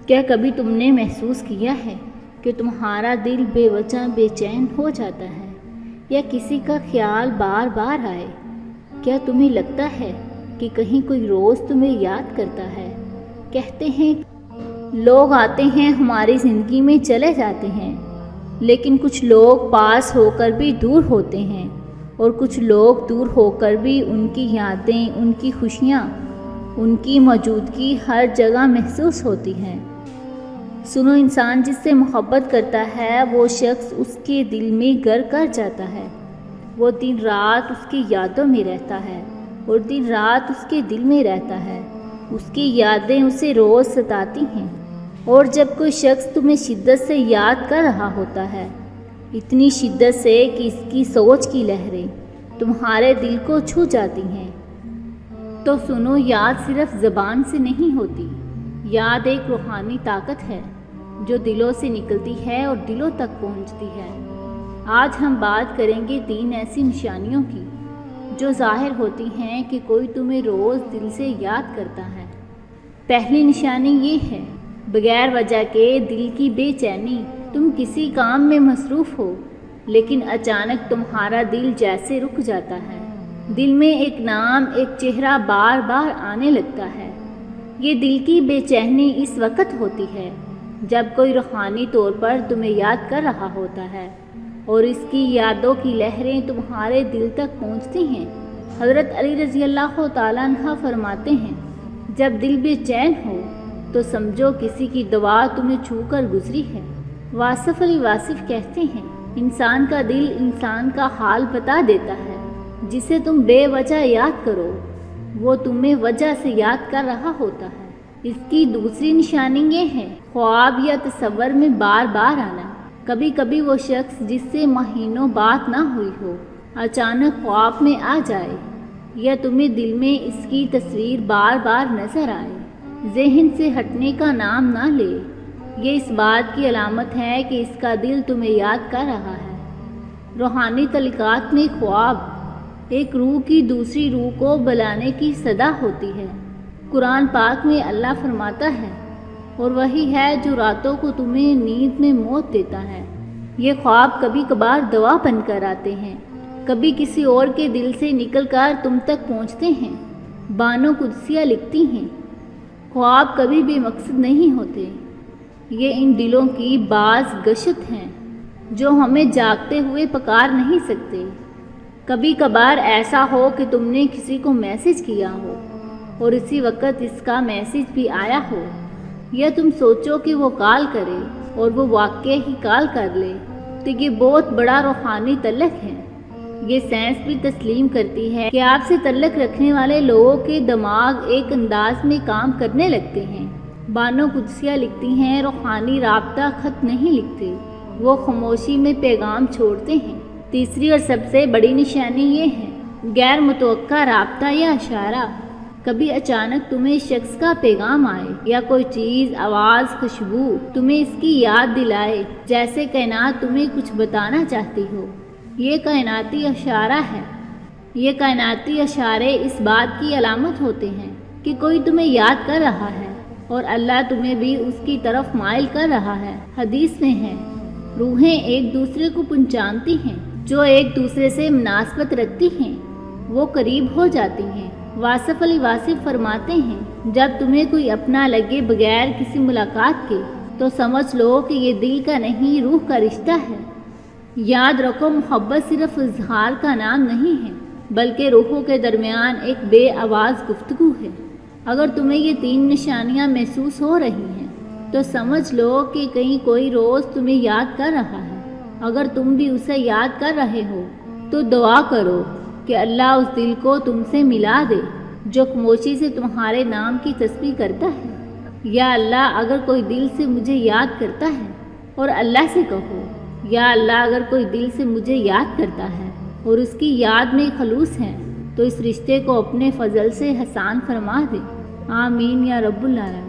کیا کبھی تم نے محسوس کیا ہے کہ تمہارا دل بے وجہ بے چین ہو جاتا ہے یا کسی کا خیال بار بار آئے؟ کیا تمہیں لگتا ہے کہ کہیں کوئی روز تمہیں یاد کرتا ہے؟ کہتے ہیں لوگ آتے ہیں ہماری زندگی میں چلے جاتے ہیں، لیکن کچھ لوگ پاس ہو کر بھی دور ہوتے ہیں اور کچھ لوگ دور ہو کر بھی ان کی یادیں، ان کی خوشیاں، ان کی موجودگی ہر جگہ محسوس ہوتی ہیں۔ سنو، انسان جس سے محبت کرتا ہے وہ شخص اس کے دل میں گھر کر جاتا ہے۔ وہ دن رات اس کی یادوں میں رہتا ہے اور دن رات اس کے دل میں رہتا ہے۔ اس کی یادیں اسے روز ستاتی ہیں، اور جب کوئی شخص تمہیں شدت سے یاد کر رہا ہوتا ہے، اتنی شدت سے کہ اس کی سوچ کی لہریں تمہارے دل کو چھو جاتی ہیں، تو سنو، یاد صرف زبان سے نہیں ہوتی۔ یاد ایک روحانی طاقت ہے جو دلوں سے نکلتی ہے اور دلوں تک پہنچتی ہے۔ آج ہم بات کریں گے 3 ایسی نشانیوں کی جو ظاہر ہوتی ہیں کہ کوئی تمہیں روز دل سے یاد کرتا ہے۔ پہلی نشانی یہ ہے، بغیر وجہ کے دل کی بے چینی۔ تم کسی کام میں مصروف ہو، لیکن اچانک تمہارا دل جیسے رک جاتا ہے۔ دل میں ایک نام، ایک چہرہ بار بار آنے لگتا ہے۔ یہ دل کی بے چینی اس وقت ہوتی ہے جب کوئی روحانی طور پر تمہیں یاد کر رہا ہوتا ہے اور اس کی یادوں کی لہریں تمہارے دل تک پہنچتی ہیں۔ حضرت علی رضی اللہ تعالیٰ عنہ فرماتے ہیں، جب دل بے چین ہو تو سمجھو کسی کی دعا تمہیں چھو کر گزری ہے۔ واصف علی واصف کہتے ہیں، انسان کا دل انسان کا حال بتا دیتا ہے۔ جسے تم بے وجہ یاد کرو وہ تمہیں وجہ سے یاد کر رہا ہوتا ہے۔ اس کی دوسری نشانی یہ ہے، خواب یا تصور میں بار بار آنا۔ کبھی کبھی وہ شخص جس سے مہینوں بات نہ ہوئی ہو اچانک خواب میں آ جائے، یا تمہیں دل میں اس کی تصویر بار بار نظر آئے۔ ذہن سے ہٹنے کا نام نہ لے، یہ اس بات کی علامت ہے کہ اس کا دل تمہیں یاد کر رہا ہے۔ روحانی تعلقات میں خواب ایک روح کی دوسری روح کو بلانے کی صدا ہوتی ہے۔ قرآن پاک میں اللہ فرماتا ہے، اور وہی ہے جو راتوں کو تمہیں نیند میں موت دیتا ہے۔ یہ خواب کبھی کبھار دوا بن کر آتے ہیں، کبھی کسی اور کے دل سے نکل کر تم تک پہنچتے ہیں۔ بانو قدسیہ لکھتی ہیں، خواب کبھی بھی مقصد نہیں ہوتے، یہ ان دلوں کی بعض گشت ہیں جو ہمیں جاگتے ہوئے پکار نہیں سکتے۔ کبھی کبھار ایسا ہو کہ تم نے کسی کو میسج کیا ہو اور اسی وقت اس کا میسج بھی آیا ہو، یا تم سوچو کہ وہ کال کرے اور وہ واقع ہی کال کر لے، تو یہ بہت بڑا روحانی تعلق ہے۔ یہ سائنس بھی تسلیم کرتی ہے کہ آپ سے تعلق رکھنے والے لوگوں کے دماغ ایک انداز میں کام کرنے لگتے ہیں۔ بانو قدسیہ لکھتی ہیں، روحانی رابطہ خط نہیں لکھتے، وہ خاموشی میں پیغام چھوڑتے ہیں۔ تیسری اور سب سے بڑی نشانی یہ ہے، غیر متوقع رابطہ یا اشارہ۔ کبھی اچانک تمہیں شخص کا پیغام آئے یا کوئی چیز، آواز، خوشبو تمہیں اس کی یاد دلائے، جیسے کائنات تمہیں کچھ بتانا چاہتی ہو۔ یہ کائناتی اشارہ ہے۔ یہ کائناتی اشارے اس بات کی علامت ہوتے ہیں کہ کوئی تمہیں یاد کر رہا ہے اور اللہ تمہیں بھی اس کی طرف مائل کر رہا ہے۔ حدیث میں ہے، روحیں ایک دوسرے کو پہچانتی ہیں، جو ایک دوسرے سے مناسبت رکھتی ہیں وہ قریب ہو جاتی ہیں۔ واصف علی واصف فرماتے ہیں، جب تمہیں کوئی اپنا لگے بغیر کسی ملاقات کے تو سمجھ لو کہ یہ دل کا نہیں، روح کا رشتہ ہے۔ یاد رکھو، محبت صرف اظہار کا نام نہیں ہے، بلکہ روحوں کے درمیان ایک بے آواز گفتگو ہے۔ اگر تمہیں یہ 3 نشانیاں محسوس ہو رہی ہیں تو سمجھ لو کہ کہیں کوئی روز تمہیں یاد کر رہا ہے۔ اگر تم بھی اسے یاد کر رہے ہو تو دعا کرو کہ اللہ اس دل کو تم سے ملا دے جو خاموشی سے تمہارے نام کی تسبیح کرتا ہے۔ یا اللہ، اگر کوئی دل سے مجھے یاد کرتا ہے، اور اللہ سے کہو، یا اللہ، اگر کوئی دل سے مجھے یاد کرتا ہے اور اس کی یاد میں خلوص ہے تو اس رشتے کو اپنے فضل سے حسان فرما دے۔ آمین یا رب العالمین۔